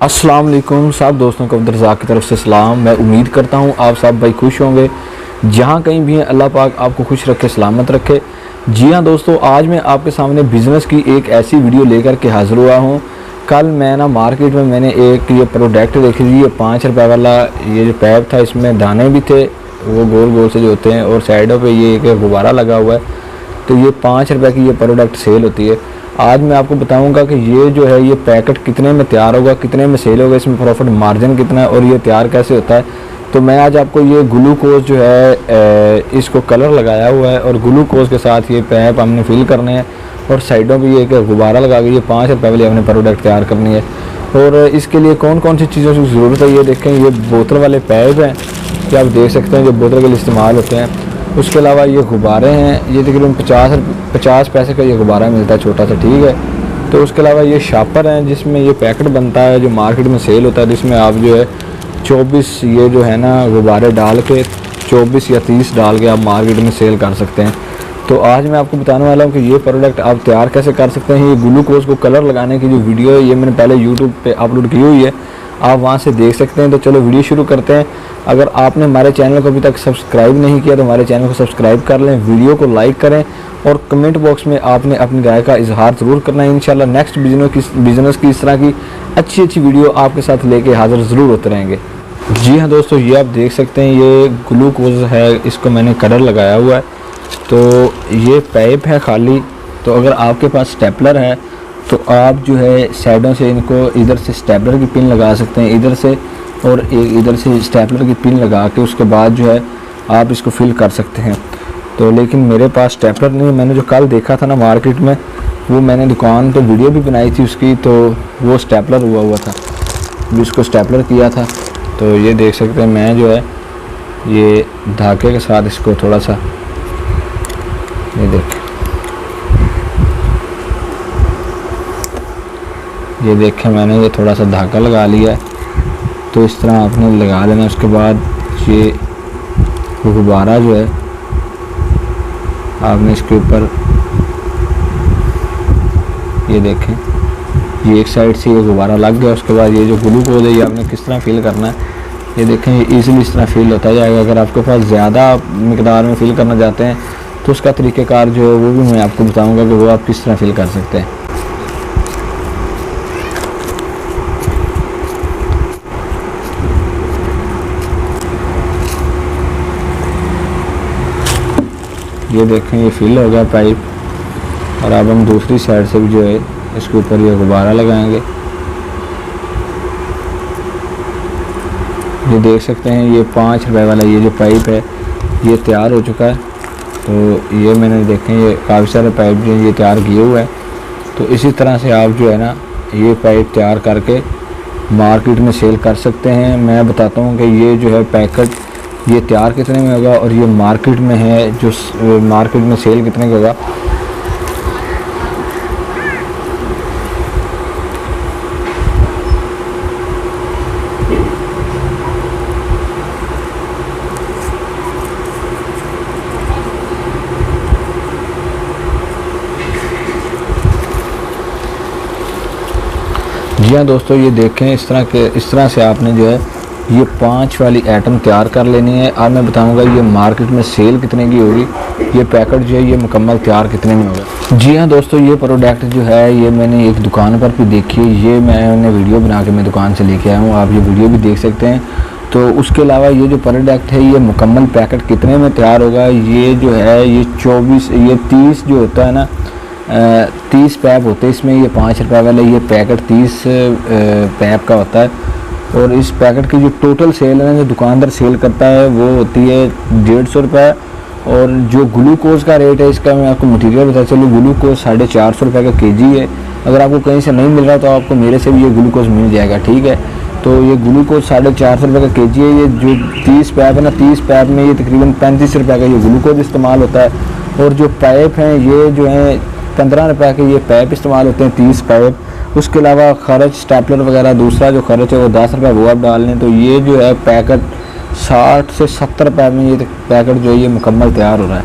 अस्सलाम वालेकुम सब दोस्तों को अब्दुर्रज़ाक की तरफ से सलाम। मैं उम्मीद करता हूँ आप सब भाई खुश होंगे। जहाँ कहीं भी हैं अल्लाह पाक आपको खुश रखे, सलामत रखे। जी हाँ दोस्तों, आज मैं आपके सामने बिज़नेस की एक ऐसी वीडियो लेकर के हाज़िर हुआ हूँ। कल मैं ना मार्केट में मैंने एक ये प्रोडक्ट देखी थी, ये 5 रुपये वाला ये जो पैप था, इसमें दाने भी थे वो गोल गोल से जो होते हैं, और साइडों पर ये एक गुब्बारा लगा हुआ है। तो ये 5 रुपये की ये प्रोडक्ट सेल होती है। आज मैं आपको बताऊंगा कि ये जो है ये पैकेट कितने में तैयार होगा, कितने में सेल होगा, इसमें प्रॉफिट मार्जिन कितना है और ये तैयार कैसे होता है। तो मैं आज आपको ये ग्लूकोज जो है इसको कलर लगाया हुआ है और ग्लूकोज के साथ ये पैप हमने फिल करने हैं, और साइडों पे ये एक गुब्बारा लगा के ये 5 रुपये वाली हमने प्रोडक्ट तैयार करनी है। और इसके लिए कौन कौन सी चीज़ों की ज़रूरत है ये देखें। ये बोतल वाले पैप हैं, कि आप देख सकते हैं जो बोतल के लिए इस्तेमाल होते हैं। उसके अलावा ये गुब्बारे हैं, ये तकरीबन 50 पैसे का ये गुब्बारा मिलता है छोटा सा, ठीक है। तो उसके अलावा ये शापर हैं जिसमें ये पैकेट बनता है जो मार्केट में सेल होता है, जिसमें आप जो है 24 ये जो है ना गुब्बारे डाल के 24 या 30 डाल के आप मार्केट में सेल कर सकते हैं। तो आज मैं आपको बताने वाला हूँ कि ये प्रोडक्ट आप तैयार कैसे कर सकते हैं। ये ग्लूकोज को कलर लगाने की जो वीडियो है ये मैंने पहले यूट्यूब पे अपलोड की हुई है, आप वहाँ से देख सकते हैं। तो चलो वीडियो शुरू करते हैं। अगर आपने हमारे चैनल को अभी तक सब्सक्राइब नहीं किया तो हमारे चैनल को सब्सक्राइब कर लें, वीडियो को लाइक करें और कमेंट बॉक्स में आपने अपनी राय का इजहार ज़रूर करना है। इंशाल्लाह नेक्स्ट बिजनेस की इस तरह की अच्छी वीडियो आपके साथ लेके हाज़िर ज़रूर होते रहेंगे। जी हाँ दोस्तों, ये आप देख सकते हैं ये ग्लूकोज है, इसको मैंने कलर लगाया हुआ है। तो ये पाइप है खाली। तो अगर आपके पास स्टेपलर है तो आप जो है साइडों से इनको इधर से स्टेपलर की पिन लगा सकते हैं, इधर से, और एक इधर से स्टेपलर की पिन लगा के उसके बाद जो है आप इसको फिल कर सकते हैं। तो लेकिन मेरे पास स्टेपलर नहीं, मैंने जो कल देखा था ना मार्केट में, वो मैंने दुकान तो वीडियो भी बनाई थी उसकी, तो वो स्टेपलर हुआ था, जिसको स्टेपलर किया था। तो ये देख सकते हैं मैं जो है ये धागे के साथ इसको थोड़ा सा, ये देखें मैंने ये थोड़ा सा धागा लगा लिया है। तो इस तरह आपने लगा लेना। उसके बाद ये गुब्बारा जो है आपने इसके ऊपर, ये देखें ये एक साइड से ये गुब्बारा लग गया। उसके बाद ये जो ग्लूकोज है ये आपने किस तरह फिल करना है, ये देखें ये ईज़िली इस तरह फिल होता जाएगा। अगर आपके पास ज़्यादा मिकदार में फिल करना चाहते हैं तो उसका तरीक़ेकार जो है वो भी मैं आपको बताऊँगा कि वो आप किस तरह फिल कर सकते हैं। ये देखें ये फिल हो गया पाइप, और अब हम दूसरी साइड से भी जो है इसके ऊपर ये गुब्बारा लगाएंगे। ये देख सकते हैं ये 5 रुपये वाला ये जो पाइप है ये तैयार हो चुका है। तो ये मैंने देखें ये काफ़ी सारे पाइप जो ये तैयार किए हुए हैं। तो इसी तरह से आप जो है ना ये पाइप तैयार करके मार्केट में सेल कर सकते हैं। मैं बताता हूँ कि ये जो है पैकेट ये तैयार कितने में होगा और ये मार्केट में है जो मार्केट में सेल कितने का होगा। जी हाँ दोस्तों, ये देखें इस तरह से आपने जो है ये 5 वाली आइटम तैयार कर लेनी है। और मैं बताऊंगा ये मार्केट में सेल कितने की होगी, ये पैकेट जो है ये मुकम्मल तैयार कितने में होगा। जी हाँ दोस्तों, ये प्रोडक्ट जो है ये मैंने एक दुकान पर भी देखी है, ये मैंने वीडियो बना के मैं दुकान से लेके आया हूँ, आप ये वीडियो भी देख सकते हैं। तो उसके अलावा ये जो प्रोडक्ट है ये मुकम्मल पैकेट कितने में तैयार होगा, ये जो है ये 30 जो होता है ना 30 पैप होते हैं इसमें। ये 5 रुपये वाला ये पैकेट 30 पैप का होता है। और इस पैकेट की जो टोटल सेल है जो दुकानदार सेल करता है वो होती है 150 रुपये। और जो ग्लूकोज का रेट है इसका मैं आपको मटीरियल बता चलूँ, ग्लूकोज 450 रुपये का केजी है। अगर आपको कहीं से नहीं मिल रहा तो आपको मेरे से भी ये ग्लूकोज मिल जाएगा, ठीक है। तो ये ग्लूकोज 450 रुपये का केजी है। ये जो 30 पैप है ना, 30 पैप में ये तकरीबन 35 रुपये का ये ग्लूकोज इस्तेमाल होता है। और जो पाइप हैं ये जो हैं 15 रुपये के ये पाइप इस्तेमाल होते हैं, 30 पाइप। उसके अलावा खर्च स्टेपलर वगैरह दूसरा जो खर्च है वो 10 रुपये वो आप डाल लें। तो ये जो है पैकेट 60 से 70 रुपये में ये पैकेट जो है ये मुकम्मल तैयार हो रहा है।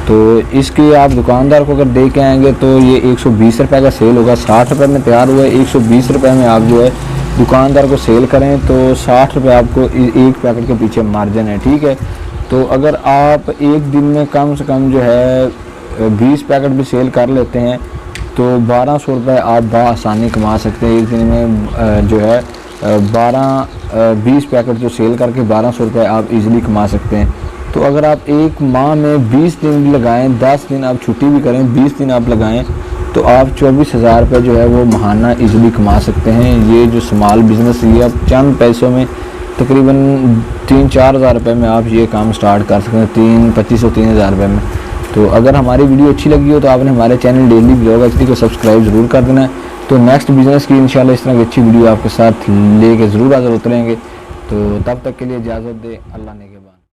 तो इसकी आप दुकानदार को अगर दे के आएंगे तो ये 120 रुपये का सेल होगा। 60 रुपये में तैयार हुआ है, 120 रुपये में आप जो है दुकानदार को सेल करें तो 60 रुपये आपको एक पैकेट के पीछे मार्जिन है, ठीक है। तो अगर आप एक दिन में कम से कम जो है 20 पैकेट भी सेल कर लेते हैं तो 1200 रुपये आप बआसानी कमा सकते हैं एक दिन में। जो है 20 पैकेट जो सेल करके 1200 रुपये आप इजीली कमा सकते हैं। तो अगर आप एक माह में 20 दिन भी लगाएं, 10 दिन आप छुट्टी भी करें, 20 दिन आप लगाएं तो आप 24,000 रुपये जो है वो महाना इजीली कमा सकते हैं। ये जो स्मॉल बिज़नेस ये आप चंद पैसों में तकरीबन 3-4 हज़ार रुपये में आप ये काम स्टार्ट कर सकते हैं, 2500-3000 रुपये में। तो अगर हमारी वीडियो अच्छी लगी हो तो आपने हमारे चैनल डेली ब्लॉग एचडी को सब्सक्राइब ज़रूर कर देना है। तो नेक्स्ट बिज़नेस की इंशाल्लाह इस तरह की अच्छी वीडियो आपके साथ लेके ज़रूर हाज़िर होते रहेंगे। तो तब तक के लिए इजाज़त दे, अल्लाह ने।